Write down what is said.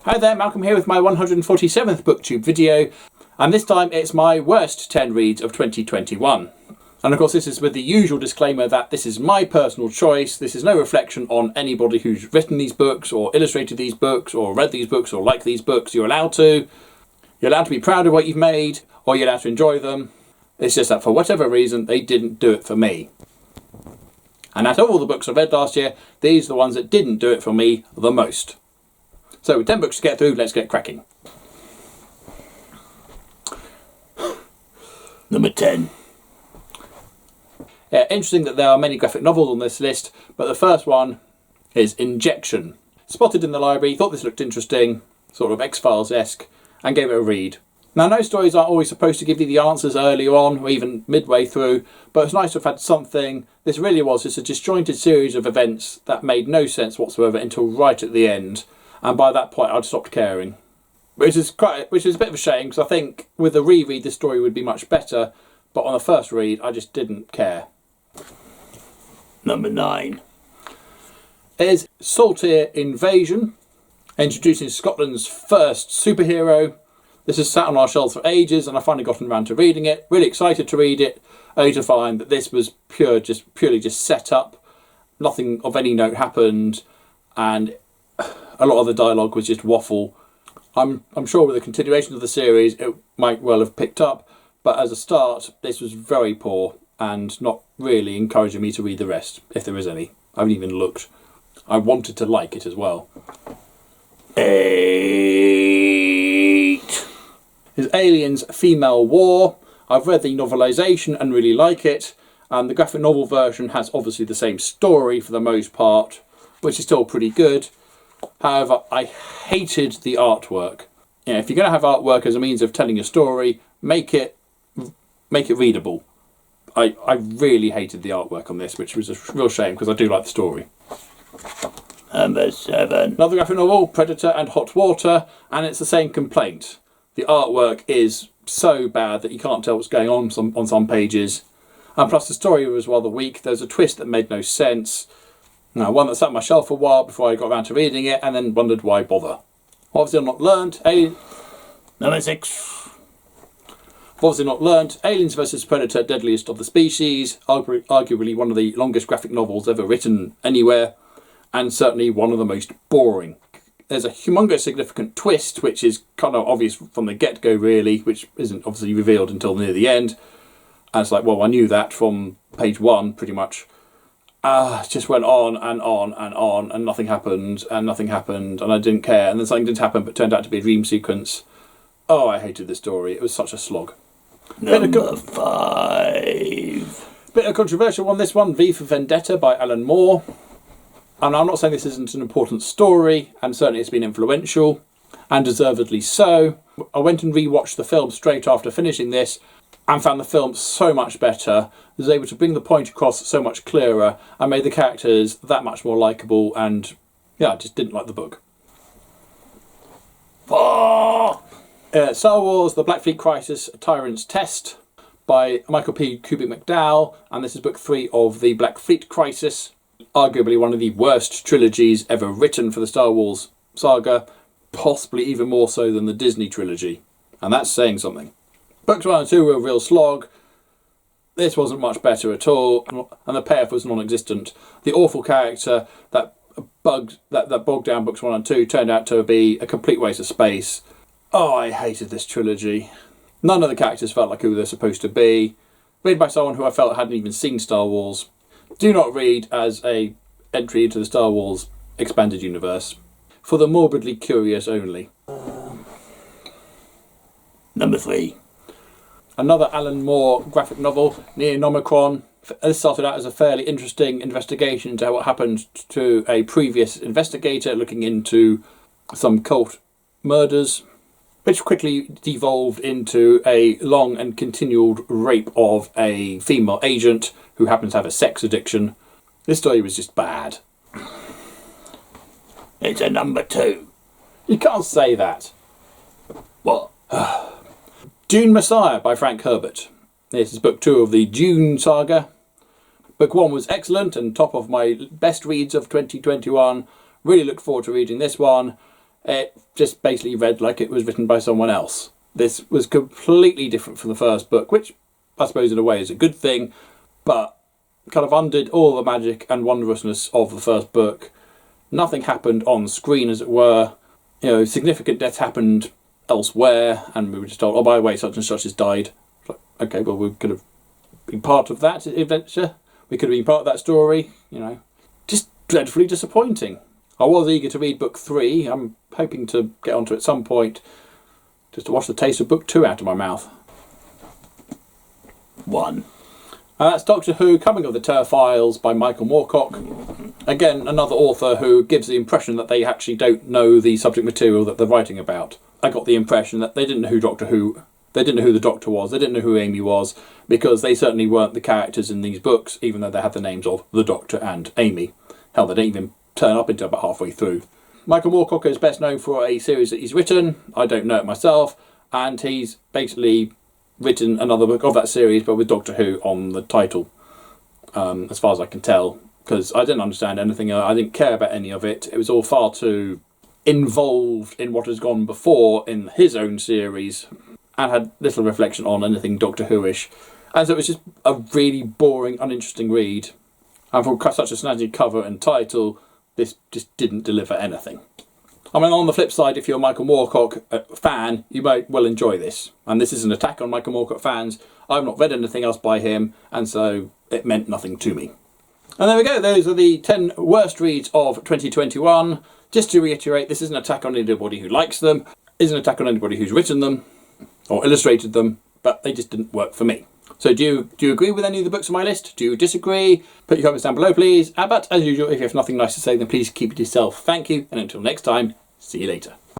Hi there, Malcolm here with my 147th Booktube video, and this time it's my worst 10 reads of 2021. And of course this is with the usual disclaimer that this is my personal choice, this is no reflection on anybody who's written these books, or illustrated these books, or read these books, or liked these books. You're allowed to be proud of what you've made, or you're allowed to enjoy them. It's just that for whatever reason, they didn't do it for me. And out of all the books I read last year, these are the ones that didn't do it for me the most. So with 10 books to get through, let's get cracking. Number 10. Yeah, interesting that there are many graphic novels on this list, but the first one is Injection. Spotted in the library, thought this looked interesting, sort of X-Files-esque, and gave it a read. Now, no stories aren't always supposed to give you the answers early on, or even midway through, but it's nice to have had something. This really was just a disjointed series of events that made no sense whatsoever until right at the end. And by that point, I'd stopped caring, which is a bit of a shame, because I think with a reread, the story would be much better. But on the first read, I just didn't care. Number 9 is Saltier Invasion, introducing Scotland's first superhero. This has sat on our shelves for ages, and I finally gotten around to reading it. Really excited to read it, only to find that this was purely just set up. Nothing of any note happened, and a lot of the dialogue was just waffle. I'm sure with the continuation of the series it might well have picked up, but as a start this was very poor and not really encouraging me to read the rest, if there is any. I haven't even looked. I wanted to like it as well. 8 is Aliens Female War. I've read the novelisation and really like it, and the graphic novel version has obviously the same story for the most part, which is still pretty good. However, I hated the artwork. You know, if you're going to have artwork as a means of telling a story, make it readable. I really hated the artwork on this, which was a real shame because I do like the story. Number 7. Another graphic novel, Predator and Hot Water, and it's the same complaint. The artwork is so bad that you can't tell what's going on some pages. And plus the story was rather weak. There's a twist that made no sense. Now, one that sat on my shelf for a while before I got around to reading it, and then wondered why bother. Obviously not learned. Number 6. Obviously not learned. Aliens vs Predator, Deadliest of the Species. Arguably one of the longest graphic novels ever written anywhere, and certainly one of the most boring. There's a humongous significant twist, which is kind of obvious from the get-go really, which isn't obviously revealed until near the end. And it's like, well, I knew that from page 1 pretty much. It just went on and on and on, and nothing happened, and nothing happened, and I didn't care, and then something didn't happen but turned out to be a dream sequence. Oh, I hated this story. It was such a slog. Number 5. Bit of a controversial one, this one, V for Vendetta by Alan Moore. And I'm not saying this isn't an important story, and certainly it's been influential, and deservedly so. I went and rewatched the film straight after finishing this, and found the film so much better, was able to bring the point across so much clearer, and made the characters that much more likeable, and yeah, I just didn't like the book. 4. Star Wars, The Black Fleet Crisis, Tyrant's Test by Michael P. Kubrick McDowell, and this is book 3 of the Black Fleet Crisis, arguably one of the worst trilogies ever written for the Star Wars saga, possibly even more so than the Disney trilogy, and that's saying something. Books 1 and 2 were a real slog. This wasn't much better at all, and the payoff was non-existent. The awful character that bogged down books 1 and 2 turned out to be a complete waste of space. Oh, I hated this trilogy. None of the characters felt like who they're supposed to be. Read by someone who I felt hadn't even seen Star Wars. Do not read as a entry into the Star Wars expanded universe. For the morbidly curious only. Number 3. Another Alan Moore graphic novel, Neonomicron. This started out as a fairly interesting investigation into what happened to a previous investigator looking into some cult murders, which quickly devolved into a long and continued rape of a female agent who happens to have a sex addiction. This story was just bad. It's a number 2. You can't say that. What? Dune Messiah by Frank Herbert. This is book 2 of the Dune saga. Book 1 was excellent and top of my best reads of 2021. Really looked forward to reading this one. It just basically read like it was written by someone else. This was completely different from the first book, which I suppose in a way is a good thing, but kind of undid all the magic and wondrousness of the first book. Nothing happened on screen, as it were. You know, significant deaths happened elsewhere, and we were just told, oh, by the way, such and such has died. Like, okay, well, we could have been part of that adventure. We could have been part of that story, you know. Just dreadfully disappointing. I was eager to read book 3. I'm hoping to get onto it at some point, just to wash the taste of book 2 out of my mouth. 1. And that's Doctor Who Coming of the Turf Files by Michael Moorcock. Again, another author who gives the impression that they actually don't know the subject material that they're writing about. I got the impression that they didn't know who they didn't know who the Doctor was, they didn't know who Amy was, because they certainly weren't the characters in these books, even though they had the names of the Doctor and Amy. Hell, they didn't even turn up until about halfway through. Michael Moorcock is best known for a series that he's written. I don't know it myself, and he's basically written another book of that series, but with Doctor Who on the title, as far as I can tell, because I didn't understand anything. I didn't care about any of it. It was all far too involved in what has gone before in his own series, and had little reflection on anything Doctor Who-ish. And so it was just a really boring, uninteresting read. And for such a snazzy cover and title, this just didn't deliver anything. I mean, on the flip side, if you're a Michael Moorcock fan, you might well enjoy this. And this is an attack on Michael Moorcock fans. I've not read anything else by him, and so it meant nothing to me. And there we go. Those are the 10 worst reads of 2021. Just to reiterate, this isn't an attack on anybody who likes them. It isn't an attack on anybody who's written them or illustrated them, but they just didn't work for me. So do you agree with any of the books on my list? Do you disagree? Put your comments down below, please. But as usual, if you have nothing nice to say, then please keep it to yourself. Thank you, and until next time, see you later.